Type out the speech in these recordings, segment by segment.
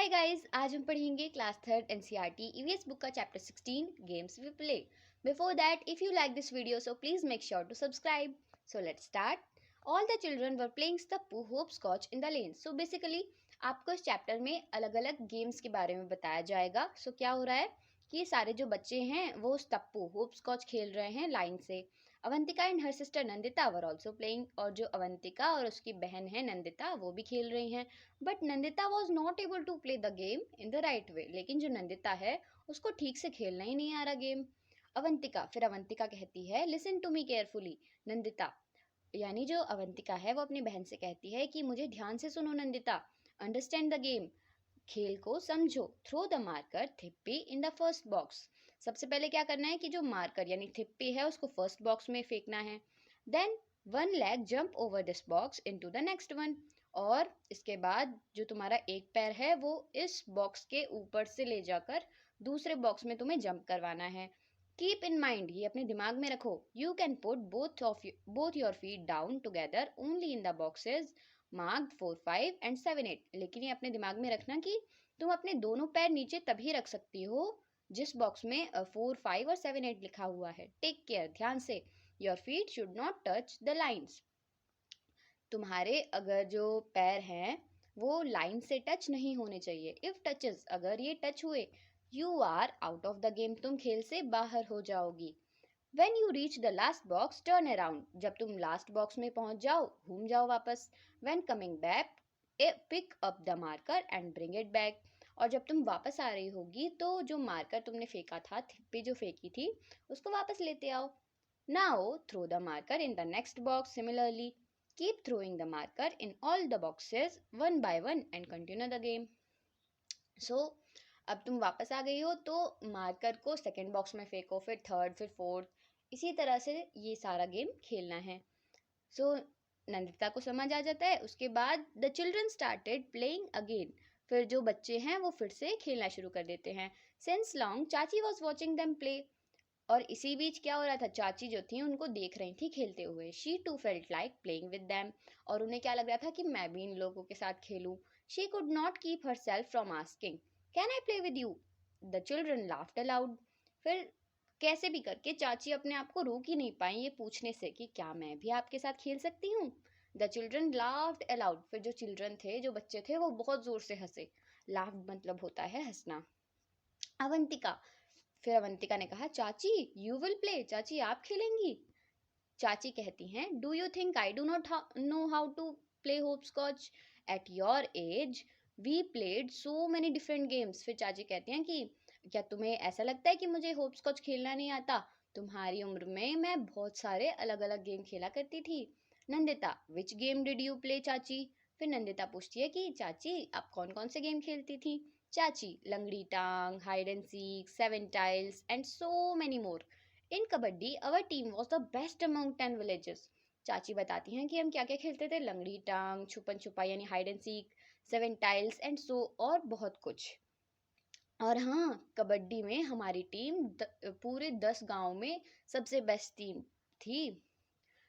Hi guys, आज हम पढ़ेंगे class third NCERT EVS book का chapter 16 games we play. Before that, if you like this video so please make sure to subscribe. So let's start. All the children were playing stapu hopscotch in the lane. So basically आपको इस chapter में अलग अलग games के बारे में बताया जाएगा. सो क्या हो रहा है कि सारे जो बच्चे हैं वो स्टप्पू होप स्कॉच खेल रहे हैं लाइन से. Avantika and her sister Nandita were also playing, और जो अवंतिका और उसकी बहन है नंदिता वो भी खेल रही हैं. But Nandita was not able to play the game in the right way. लेकिन जो नंदिता है उसको ठीक से खेलना ही नहीं आ रहा गेम. अवंतिका कहती है, listen to me carefully. Nandita यानी जो अवंतिका है वो अपनी बहन से कहती है कि मुझे ध्यान से सुनो नंदिता. Understand the game. खेल को समझो. Throw the marker thippi in the first box. सबसे पहले क्या करना है कि जो मार्कर यानी थिप्पी है उसको फर्स्ट बॉक्स में फेंकना है. Then one leg jump over this box into the next one. और इसके बाद जो तुम्हारा एक पैर है वो इस बॉक्स के ऊपर से ले जाकर दूसरे बॉक्स में तुम्हें जंप करवाना है. कीप इन माइंड, ये अपने दिमाग में रखो. You can put both your feet down together only in the boxes marked 4, 5 and 7, 8. लेकिन ये अपने दिमाग में रखना कि तुम अपने दोनों पैर नीचे तभी रख सकती हो जिस बॉक्स में 4, 5 और 7, 8 लिखा हुआ है. टेक केयर, ध्यान से. Your feet should not touch the lines. तुम्हारे अगर जो पैर हैं वो लाइन से टच नहीं होने चाहिए. इफ टचेस, अगर ये टच हुए, you are out of the game, तुम खेल से बाहर हो जाओगी. When you reach the last box, turn around. जब तुम लास्ट बॉक्स में पहुंच जाओ, घूम जाओ वापस. When coming back, pick up the marker and bring it back. और जब तुम वापस आ रही होगी तो जो मार्कर तुमने फेंका था, थिप्पी जो फेंकी थी, उसको वापस लेते आओ. Now throw the marker in the next box similarly. Keep throwing the marker in all the boxes one by one and continue the game. So अब तुम वापस आ गई हो तो मार्कर को सेकेंड बॉक्स में फेंको, फिर थर्ड, फिर फोर्थ. इसी तरह से ये सारा गेम खेलना है. सो नंदिता को समझ आ जाता है. उसके बाद the children started playing again. फिर जो बच्चे हैं वो फिर से खेलना शुरू कर देते हैं. सिंस लॉन्ग चाची वॉज वॉचिंग देम प्ले. और इसी बीच क्या हो रहा था, चाची जो थी उनको देख रही थी खेलते हुए. She too felt like playing with them. और उन्हें क्या लग रहा था कि मैं भी इन लोगों के साथ खेलूं. She could not keep herself from asking, can I play with you. The children laughed aloud. फिर कैसे भी करके चाची अपने आप को रोक ही नहीं पाई ये पूछने से कि क्या मैं भी आपके साथ खेल सकती हूँ. The children laughed aloud. फिर जो चिल्ड्रन थे, जो बच्चे थे, वो बहुत जोर से हंसे. लाफ्ड मतलब होता है हंसना. अवंतिका. फिर अवंतिका ने कहा, चाची यू विल प्ले. चाची आप खेलेंगी. चाची कहती हैं, do you think I do not know how to play hopscotch. At your age we played so many different games. फिर चाची कहती हैं कि क्या तुम्हें ऐसा लगता है कि मुझे होप स्कॉच खेलना नहीं आता. तुम्हारी उम्र में मैं बहुत सारे अलग अलग गेम खेला करती थी. नंदिता, विच गेम डिड यू प्ले चाची. फिर नंदिता पूछती है कि चाची आप कौन कौन से गेम खेलती थी. चाची, लंगड़ी टांग, hide and seek, 7 tiles and so many more. In kabaddi our team was the best among 10 villages. चाची बताती हैं कि हम क्या क्या खेलते थे. लंगड़ी टांग, छुपन छुपा यानी hide and seek, 7 tiles and so, और बहुत कुछ. और हाँ, कबड्डी में हमारी टीम पूरे 10 गांव में सबसे बेस्ट टीम थी.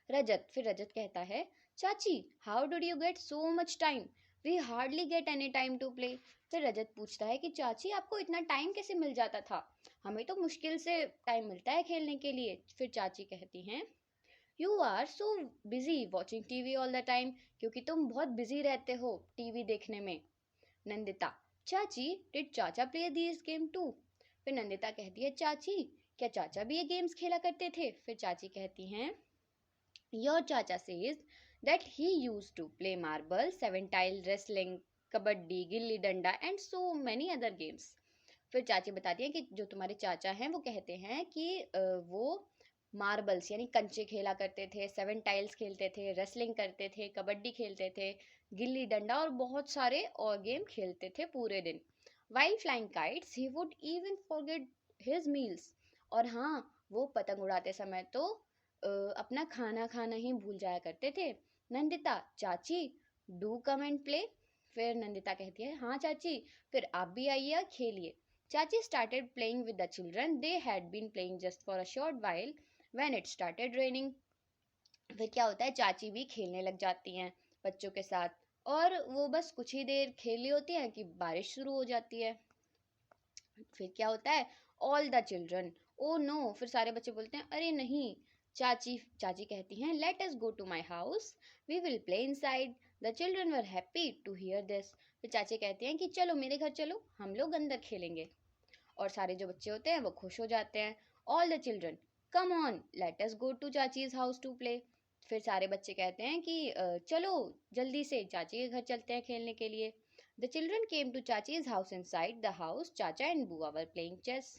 रजत. फिर रजत कहता है, चाची how did you get so much time. We hardly get any time to play. फिर रजत पूछता है कि चाची आपको इतना टाइम कैसे मिल जाता था. हमें तो मुश्किल से टाइम मिलता है खेलने के लिए. फिर चाची कहती हैं, you are so busy watching TV all the time. क्योंकि तुम बहुत बिजी रहते हो टीवी देखने में. नंदिता, चाची डिड चाचा प्ले दिस गेम टू. फिर नंदिता कहती है, चाची क्या चाचा भी ये गेम्स खेला करते थे. फिर चाची कहती हैं, your chacha says that he used to play marble, 7 tile, wrestling, kabaddi, gilli danda and so many other games. फिर चाची बताती है कि जो तुम्हारे चाचा हैं वो कहते हैं कि वो मार्बल्स यानी कंचे खेला करते थे, 7 टाइल्स खेलते थे, रेसलिंग करते थे, कबड्डी खेलते थे, गिल्ली डंडा और बहुत सारे और गेम खेलते थे पूरे दिन. While flying kites he would even forget his meals. और हाँ, वो पतंग उड़ाते समय तो अपना खाना खाना ही भूल जाया करते थे. नंदिता, चाची डू कम एंड प्ले. फिर नंदिता कहती है, हाँ चाची, फिर आप भी आइए खेलिए. चाची started playing with the children. They had been playing just for a short while when it started raining. फिर क्या होता है, चाची भी खेलने लग जाती हैं बच्चों के साथ. और वो बस कुछ ही देर खेल रही होती है कि बारिश शुरू हो जाती है। फिर क्या होता है, all the children, oh no, फिर सारे बच्चे बोलते हैं अरे नहीं। चाची चाची कहती हैं let us go to my house, we will play inside. The children were happy to hear this. फिर चाची कहती हैं कि चलो मेरे घर चलो, हम लोग अंदर खेलेंगे। और सारे जो बच्चे होते हैं वो खुश हो जाते हैं। All the children come on let us go to chachi's house to play. फिर सारे बच्चे कहते हैं कि चलो जल्दी से चाची के घर चलते हैं खेलने के लिए। The children came to chachi's house. Inside the house chacha and bua were playing chess.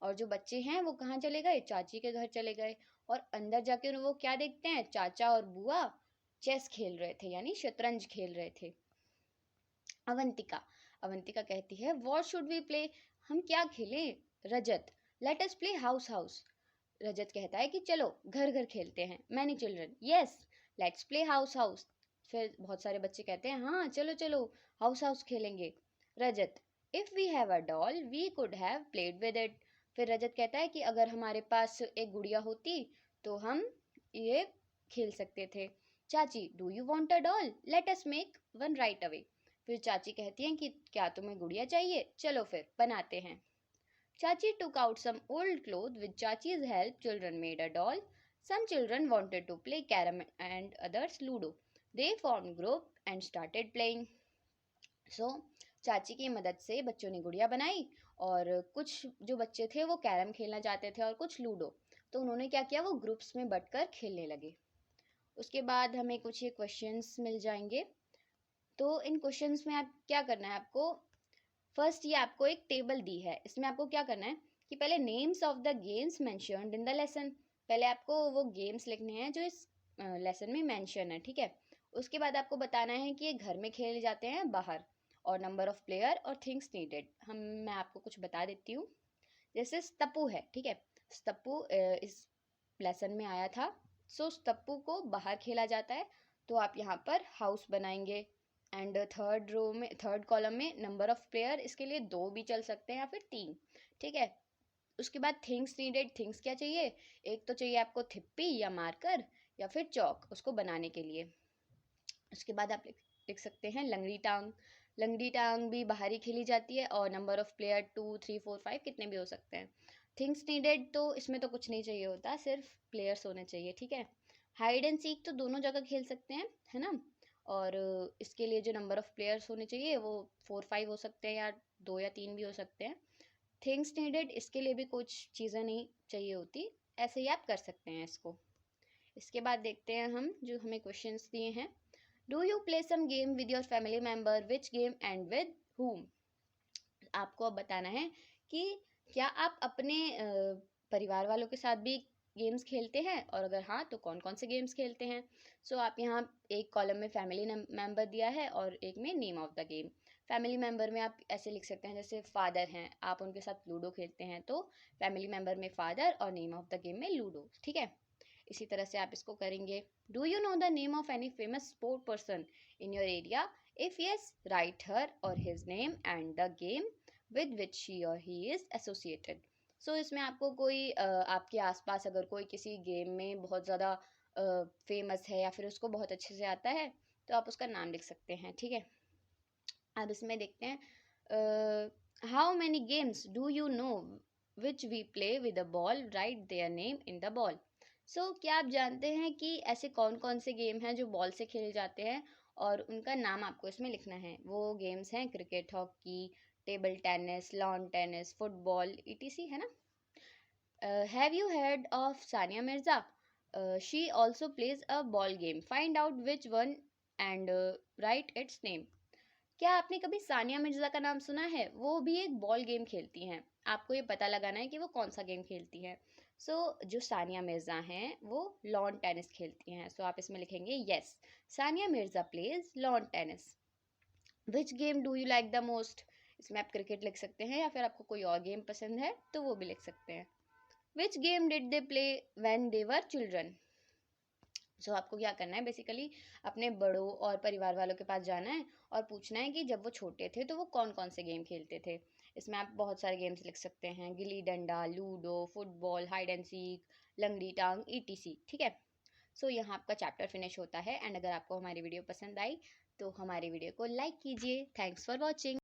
और जो बच्चे हैं वो कहाँ चले गए, चाची के घर चले गए। और अंदर जाके वो क्या देखते हैं, चाचा और बुआ चेस खेल रहे थे, यानी शतरंज खेल रहे थे। अवंतिका अवंतिका कहती है व्हाट शुड वी प्ले, हम क्या खेलें। Rajat let us play house house. Rajat कहता है कि चलो घर घर खेलते हैं। Many children yes let's play house house. फिर बहुत सारे बच्चे कहते हैं हाँ चलो चलो हाउस हाउस खेलेंगे। Rajat if we have a doll we could have played with it. फिर रजत कहता है कि अगर हमारे पास एक गुड़िया होती तो हम ये खेल सकते थे। चाची do you want a doll, let us make one right away. फिर चाची कहती हैं कि क्या तुम्हें गुड़िया चाहिए, चलो फिर बनाते हैं। Chachi took out some old clothes. With Chachi's help, children made a doll. Some children wanted to play carom and others Ludo. They formed group and started playing. So, चाची की मदद से बच्चों ने गुड़िया बनाई और कुछ जो बच्चे थे वो कैरम खेलना चाहते थे और कुछ लूडो। तो उन्होंने क्या किया, वो ग्रुप्स में बंटकर खेलने लगे। उसके बाद हमें कुछ ये क्वेश्चंस मिल जाएंगे। तो इन क्वेश्चंस में आप क्या करना है, आपको फर्स्ट ये आपको एक टेबल दी है, इसमें आपको क्या करना है कि पहले names of the games mentioned in the lesson, पहले आपको वो गेम्स लिखने हैं जो इस लेसन में मेंशन है, ठीक है। उसके बाद आपको बताना है कि ये घर में खेले जाते हैं बाहर, और नंबर ऑफ प्लेयर और थिंग्स नीडेड। मैं आपको कुछ बता देती हूँ। जैसे स्तप्पू है, ठीक है, स्तप्पू इस लेसन में आया था। सो स्तप्पू को बाहर खेला जाता है, तो आप यहाँ पर हाउस बनाएंगे। एंड थर्ड रो में, थर्ड कॉलम में नंबर ऑफ प्लेयर, इसके लिए 2 भी चल सकते हैं या फिर 3, ठीक है। उसके बाद थिंग्स नीडेड, थिंग्स क्या चाहिए, एक तो चाहिए आपको थिप्पी या मार्कर या फिर चौक उसको बनाने के लिए। उसके बाद आप लिख सकते हैं लंगड़ी टांग। लंगड़ी टांग भी बाहर ही खेली जाती है और नंबर ऑफ प्लेयर 2 3 4 5 कितने भी हो सकते हैं। थिंग्स नीडेड तो इसमें तो कुछ नहीं चाहिए होता, सिर्फ प्लेयर्स होने चाहिए, ठीक है। हाइड एंड सीक तो दोनों जगह खेल सकते हैं, है ना। और इसके लिए जो नंबर ऑफ प्लेयर्स होने चाहिए वो 4 5 हो सकते हैं या 2 या 3 भी हो सकते हैं। थिंग्स नीडेड इसके लिए भी कुछ चीज़ें नहीं चाहिए होती, ऐसे ही आप कर सकते हैं इसको। इसके बाद देखते हैं हम जो हमें क्वेश्चंस दिए हैं। Do you play some game with your family member, which game and with whom। आपको अब बताना है कि क्या आप अपने परिवार वालों के साथ भी गेम्स खेलते हैं, और अगर हाँ तो कौन कौन से गेम्स खेलते हैं। सो आप यहाँ एक कॉलम में फैमिली मेम्बर दिया है और एक में name of the game. Family member में आप ऐसे लिख सकते हैं, जैसे फादर हैं, आप उनके साथ लूडो खेलते हैं तो फैमिली मेम्बर में फादर और नेम ऑफ द गेम में लूडो, ठीक है। इसी तरह से आप इसको करेंगे। Do you know the name of any famous sport person in your area, if yes write her or his name and the game with which she or he is associated। So इसमें आपको कोई आपके आसपास अगर कोई किसी game में बहुत ज़्यादा फेमस है या फिर उसको बहुत अच्छे से आता है तो आप उसका नाम लिख सकते हैं, ठीक है। अब इसमें देखते हैं how many games do you know which we play with a ball, write their name in the ball. So क्या आप जानते हैं कि ऐसे कौन कौन से गेम हैं जो बॉल से खेले जाते हैं और उनका नाम आपको इसमें लिखना है। वो गेम्स हैं cricket, hockey, table tennis, lawn tennis, football etc, है ना। Have you heard of Sania Mirza, she also plays a ball game, find out which one and right it's name. क्या आपने कभी सानिया मिर्जा का नाम सुना है, वो भी एक बॉल गेम खेलती हैं, आपको ये पता लगाना है कि वो कौन सा गेम खेलती हैं। सो जो सानिया मिर्जा हैं वो लॉन टेनिस खेलती हैं, सो आप इसमें लिखेंगे yes Sania Mirza plays lawn tennis. Which game do you like the most, इसमें आप क्रिकेट लिख सकते हैं या फिर आपको कोई और गेम पसंद है तो वो भी लिख सकते हैं। Which game did they play when they were children. So आपको क्या करना है, बेसिकली अपने बड़ों और परिवार वालों के पास जाना है और पूछना है कि जब वो छोटे थे तो वो कौन कौन से गेम खेलते थे। इसमें आप बहुत सारे गेम्स लिख सकते हैं, gilli danda, ludo, football, hide and seek, लंगड़ी टांग etc, ठीक है। सो यहाँ आपका चैप्टर फिनिश होता है। एंड अगर आपको हमारी वीडियो पसंद आई तो हमारे वीडियो को लाइक कीजिए। Thanks for watching.